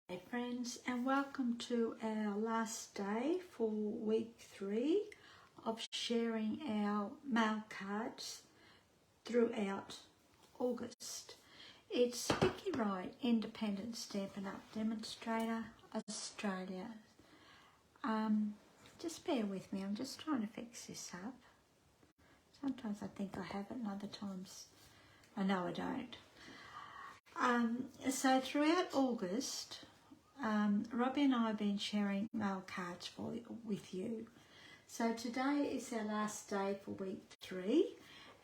Hey friends, and welcome to our last day for week 3 of sharing our mail cards throughout August. It's Vickywright, Independent Stampin' Up Demonstrator, Australia. Just bear with me, I'm just trying to fix this up. Sometimes I think I have it and other times I know I don't. So throughout August, Robbie and I have been sharing mail cards with you. So today is our last day for week 3,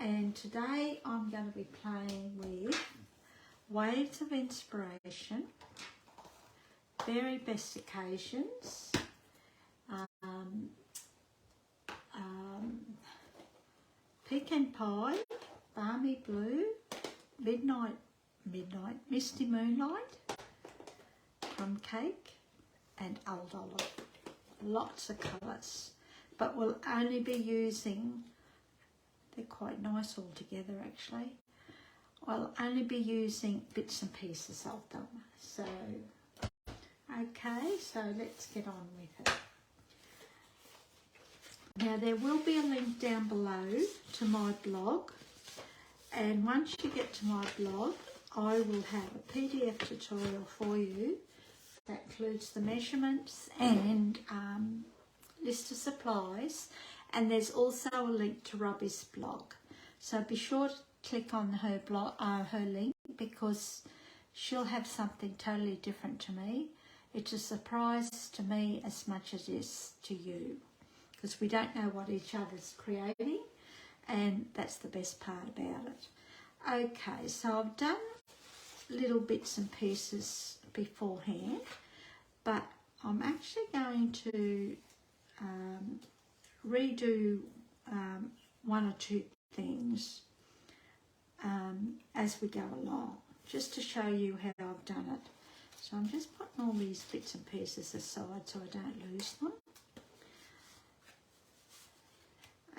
and today I'm going to be playing with Waves of Inspiration, Very Best Occasions, Pecan Pie, Balmy Blue, Midnight, Misty Moonlight, Crumb Cake, and Old Olive. Lots of colours, but we'll only be using, they're quite nice all together actually, I'll only be using bits and pieces of them. So, okay, so let's get on with it. Now there will be a link down below to my blog, and once you get to my blog, I will have a PDF tutorial for you that includes the measurements and list of supplies, and there's also a link to Robbie's blog. So be sure to click on her blog, her link, because she'll have something totally different to me. It's a surprise to me as much as it is to you, because we don't know what each other's creating, and that's the best part about it. Okay, so I've done little bits and pieces beforehand, but I'm actually going to redo one or two things as we go along, just to show you how I've done it. So I'm just putting all these bits and pieces aside so I don't lose them.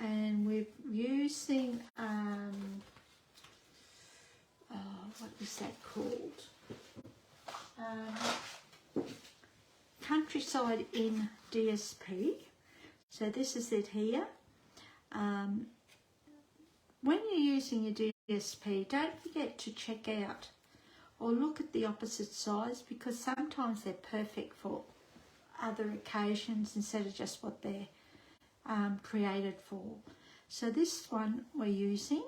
And we're using, what is that called? Countryside in DSP. So this is it here. When you're using your DSP, don't forget to check out or look at the opposite sides, because sometimes they're perfect for other occasions instead of just what they're created for. So this one we're using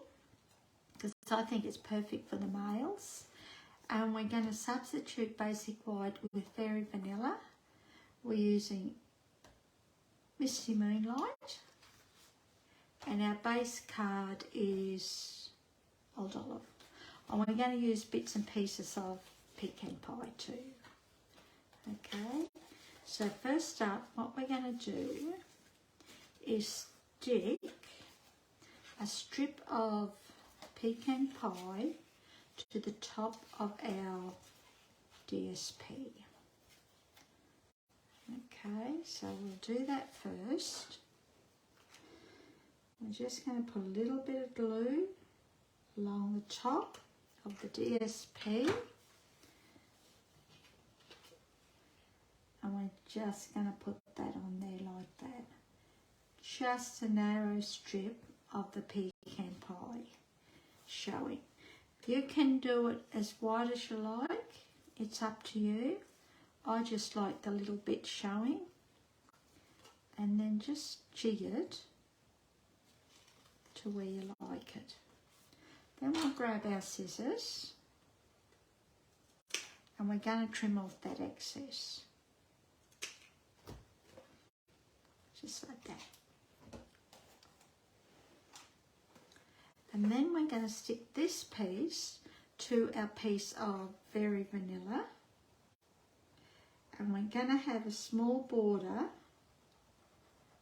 because I think it's perfect for the males, and we're going to substitute basic white with Fairy Vanilla. We're using Misty Moonlight, and our base card is Old Olive, and we're going to use bits and pieces of Pecan Pie too. Okay, so first up, what we're going to do is stick a strip of Pecan Pie to the top of our DSP. Okay, so we'll do that first. We're just going to put a little bit of glue along the top of the DSP, and we're just going to put that on there like that. Just a narrow strip of the Pecan Pie showing. You can do it as wide as you like, it's up to you. I just like the little bit showing, and then just jig it to where you like it. Then we'll grab our scissors and we're going to trim off that excess, just like that. And then we're going to stick this piece to our piece of Very Vanilla, and we're going to have a small border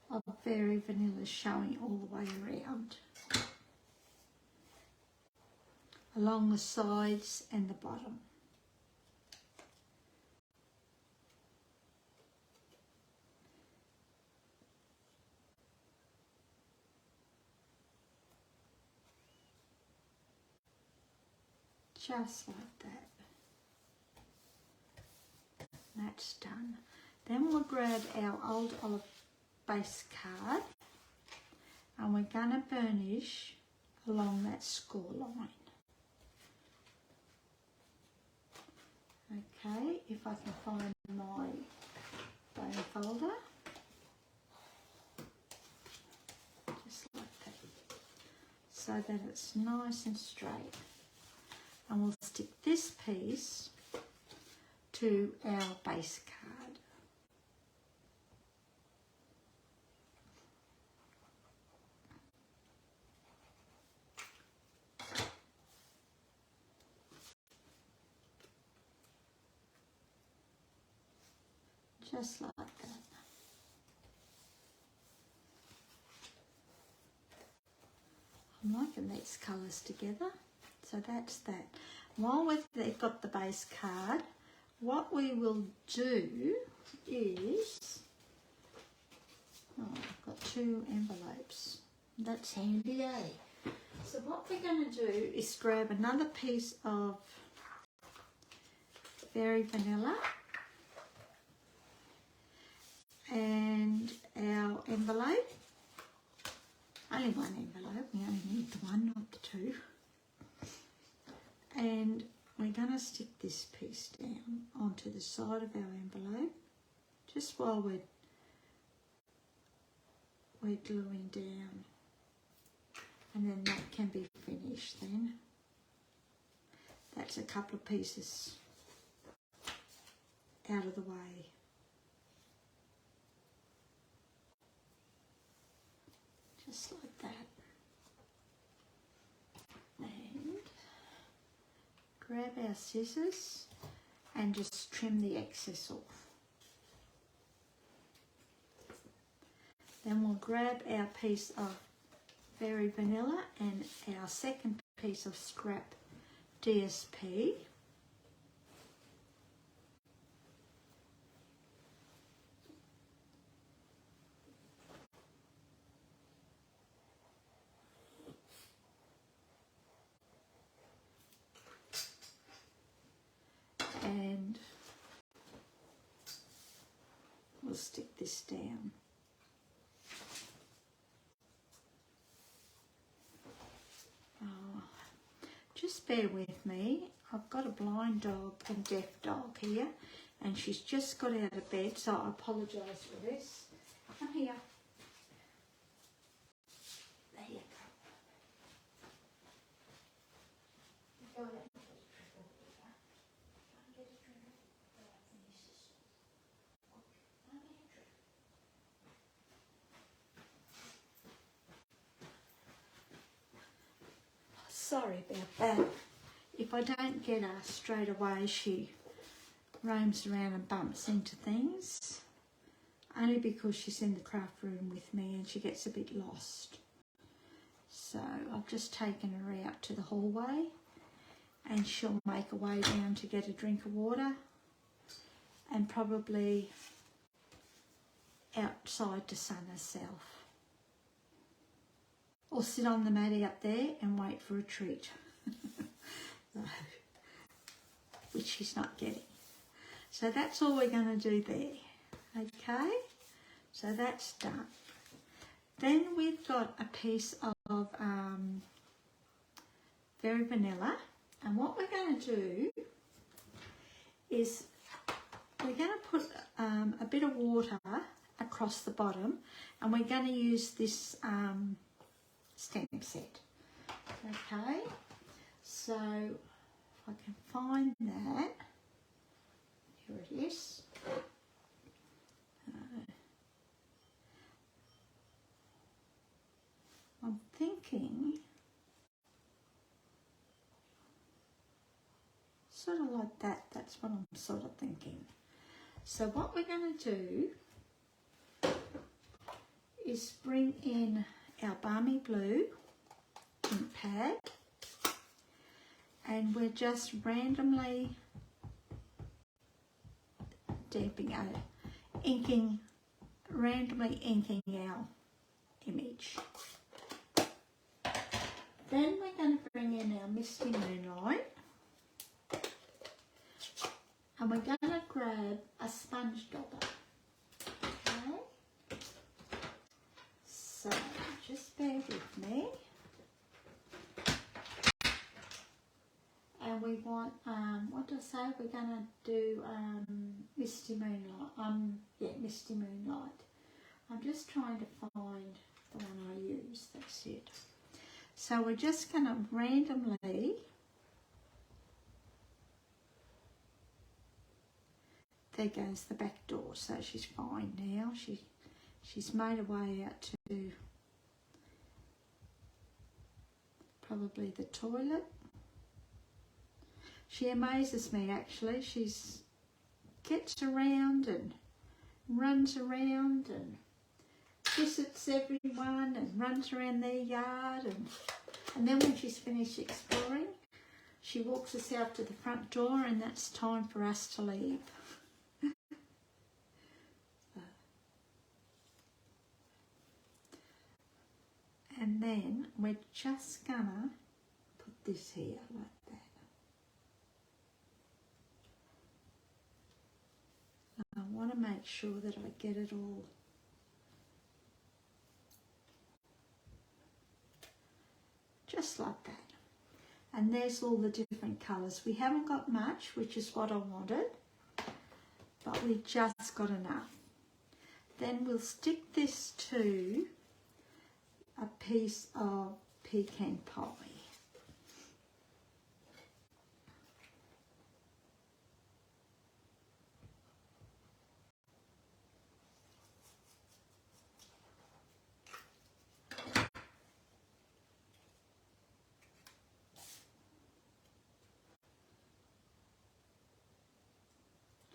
of Very Vanilla showing all the way around, along the sides and the bottom. Just like that. that's done. Then we'll grab our old olive base card and we're going to burnish along that score line. Okay, if I can find my bone folder, just like that, so that it's nice and straight. And we'll stick this piece to our base card. Just like that. I'm liking these colours together. So that's that. While we've got the base card, what we will do is, oh, I've got 2 envelopes. That's handy, eh? So what we're going to do is grab another piece of Berry Vanilla and our envelope. Only one envelope, we only need the one, not the 2. And we're going to stick this piece down onto the side of our envelope just while we're gluing down, and then that can be finished then. That's a couple of pieces out of the way. Just like that. And grab our scissors and just trim the excess off. Then we'll grab our piece of Berry Vanilla and our second piece of scrap DSP. And we'll stick this down. Just bear with me. I've got a blind dog and deaf dog here, and she's just got out of bed, so I apologise for this. Come here. There you go. Sorry about that. If I don't get her straight away, she roams around and bumps into things. Only because she's in the craft room with me and she gets a bit lost. So I've just taken her out to the hallway and she'll make her way down to get a drink of water and probably outside to sun herself. Or sit on the matty up there and wait for a treat, which she's not getting. So that's all we're going to do there, okay? So that's done. Then we've got a piece of Berry Vanilla, and what we're going to do is we're going to put a bit of water across the bottom, and we're going to use this stamp set. Okay, so if I can find that, here it is. I'm thinking sort of like that. That's what I'm sort of thinking. So what we're going to do is bring in our Balmy blue ink pad, and we're just randomly randomly inking our image. Then we're going to bring in our Misty Moonlight, And we're going to grab a sponge dauber. Okay. So just bear with me. And we want, what did I say? We're going to do Misty Moonlight. Misty Moonlight. I'm just trying to find the one I use. That's it. So we're just going to randomly, there goes the back door. So she's fine now. She's made her way out to probably the toilet. She amazes me actually. She's gets around and runs around and visits everyone and runs around their yard, and then when she's finished exploring, she walks us out to the front door, and that's time for us to leave. And then we're just gonna put this here like that. I want to make sure that I get it all just like that. And there's all the different colours. We haven't got much, which is what I wanted, but we just got enough. Then we'll stick this to a piece of pecan pie.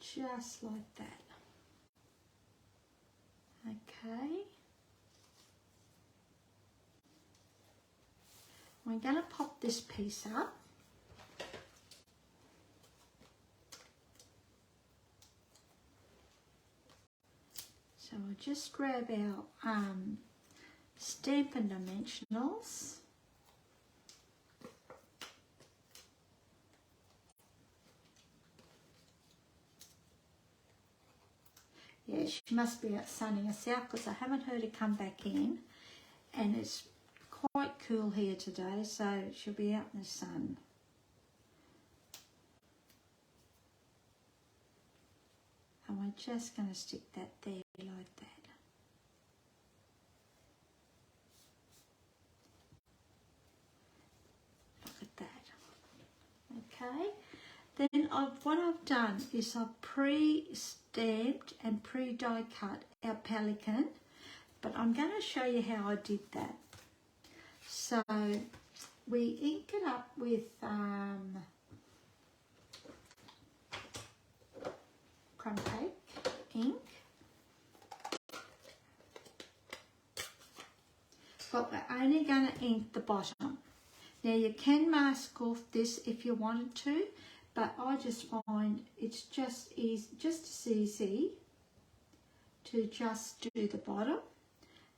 Just like that. Okay. We're going to pop this piece up. So we'll just grab our Stampin' Dimensionals. Yeah, she must be out sunning herself because I haven't heard her come back in, and it's quite cool here today, so she'll be out in the sun. And we're just going to stick that there like that. Look at that. Okay. Then what I've done is I've pre-stamped and pre-die cut our pelican, but I'm going to show you how I did that. So we ink it up with Crumb Cake ink, but we're only going to ink the bottom. Now you can mask off this if you wanted to, but I just find it's just as easy to just do the bottom.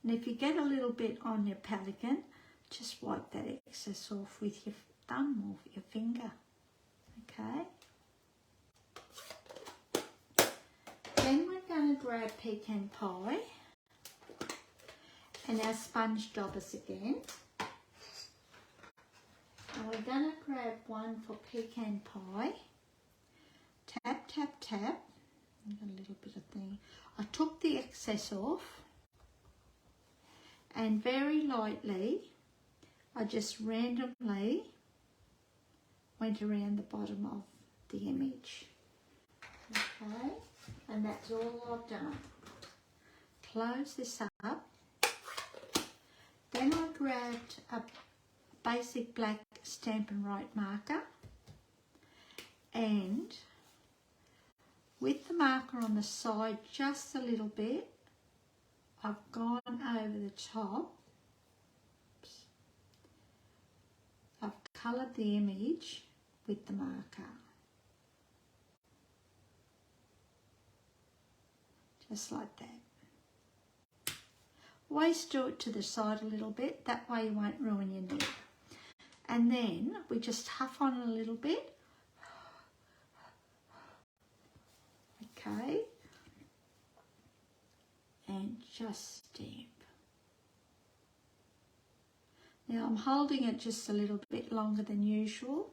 And if you get a little bit on your pelican, just wipe that excess off with your thumb or your finger. Okay. Then we're going to grab pecan pie and our sponge daubers again. And we're going to grab one for pecan pie. Tap, tap, tap. I've got a little bit of thing. I took the excess off and very lightly, I just randomly went around the bottom of the image. Okay, and that's all I've done. Close this up. Then I grabbed a basic black Stampin' Right marker, and with the marker on the side just a little bit, I've gone over the top. Oops. I've coloured the image with the marker. Just like that. Always do it to the side a little bit, that way you won't ruin your knit. And then we just huff on a little bit okay? And just stamp. Now I'm holding it just a little bit longer than usual.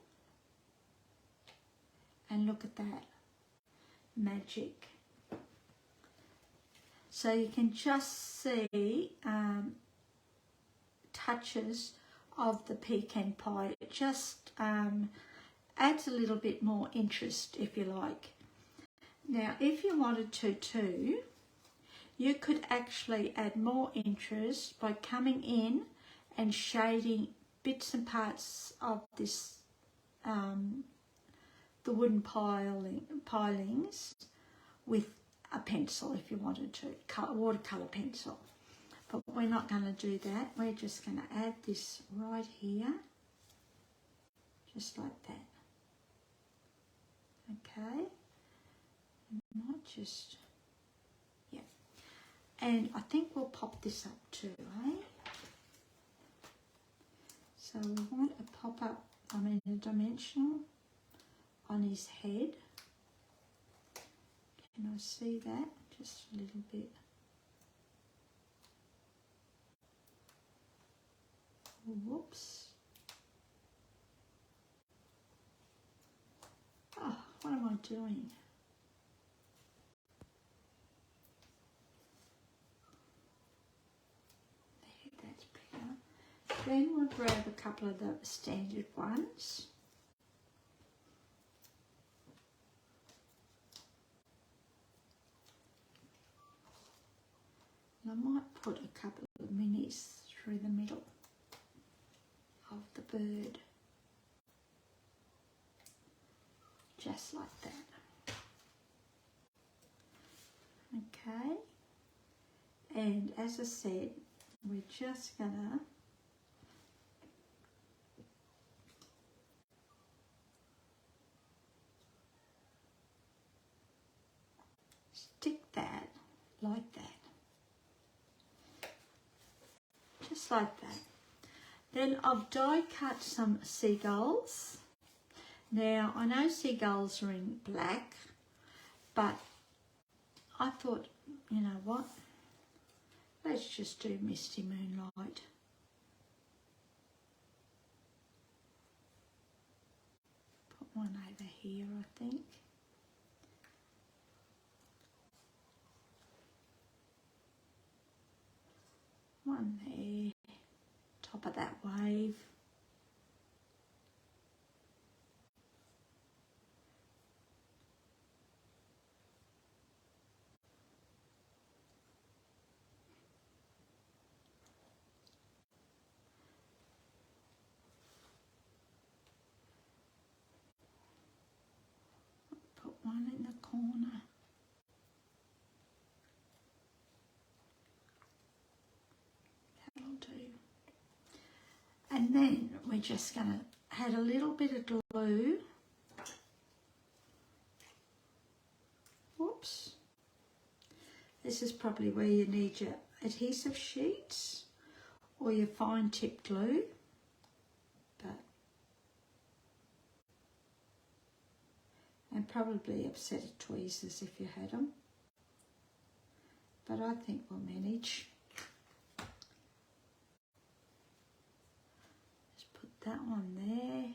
And look at that magic. So you can just see touches of the pecan pie. It just adds a little bit more interest, if you like. Now, if you wanted to too, you could actually add more interest by coming in and shading bits and parts of this, the wooden pilings with a pencil if you wanted to, watercolour pencil. But we're not going to do that. We're just going to add this right here, just like that. Okay, not just, yeah. And I think we'll pop this up too, eh? So we want a pop up, a dimensional on his head. Can I see that? Just a little bit. Whoops. Oh, what am I doing? There, that's better. Then we'll grab a couple of the standard ones. And I might put a couple of minis through the middle of the bird. Just like that. Okay. And as I said, we're just gonna stick that like that. Just like that. Then I've die cut some seagulls. Now, I know seagulls are in black, but I thought, you know what, let's just do Misty Moonlight. Put one over here, I think. One there, top of that wave. Put one in the corner. That'll do. And then we're just going to add a little bit of glue. Whoops. This is probably where you need your adhesive sheets or your fine tip glue. And probably a set of tweezers if you had them. But I think we'll manage. Just put that one there.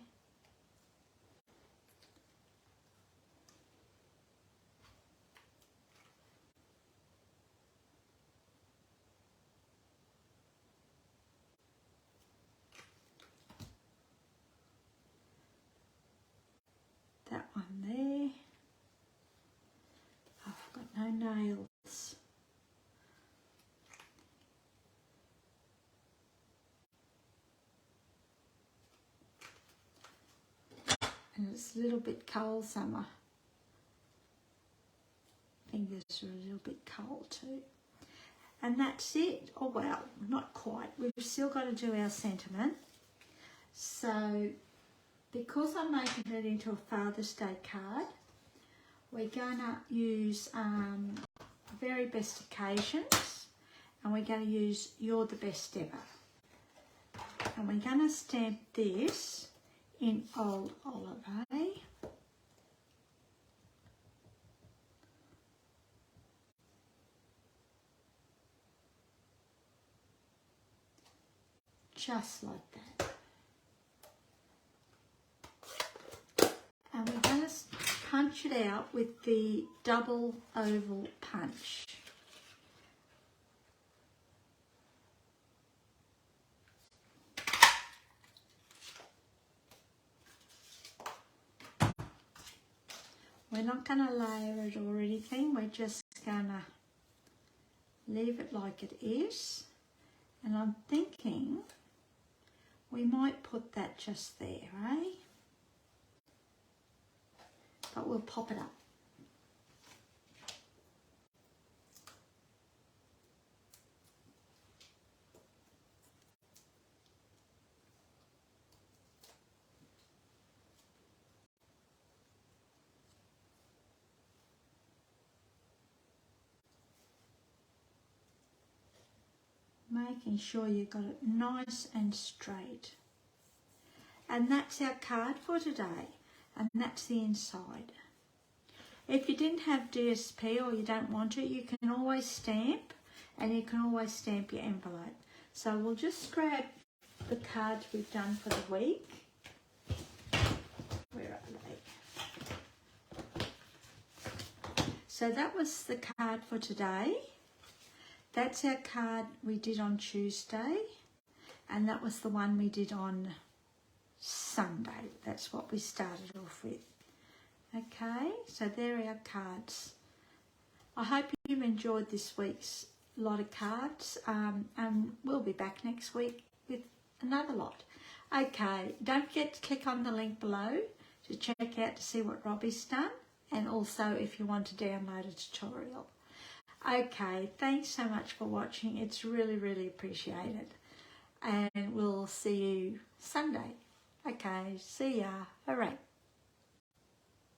That one there. I've got no nails. And it's a little bit cold, so my fingers are a little bit cold too. And that's it. Oh well, not quite. We've still got to do our sentiment. So, because I'm making it into a Father's Day card, we're going to use Very Best Occasions, and we're going to use You're the Best Ever. And we're going to stamp this in Old Olive, eh? just like that. And we're going to punch it out with the double oval punch. We're not going to layer it or anything, we're just going to leave it like it is. And I'm thinking we might put that just there, eh? But we'll pop it up. Making sure you've got it nice and straight. And that's our card for today, and that's the inside. If you didn't have DSP or you don't want it, you can always stamp, and you can always stamp your envelope. So we'll just grab the cards we've done for the week. Where are they? So that was the card for today. That's our card we did on Tuesday, and that was the one we did on Sunday. That's what we started off with. Okay, so there are our cards. I hope you've enjoyed this week's lot of cards, and we'll be back next week with another lot. Okay, don't forget to click on the link below to check out to see what Robbie's done, and also if you want to download a tutorial. Okay, thanks so much for watching. It's really, really appreciated. And we'll see you Sunday. Okay, see ya. All right.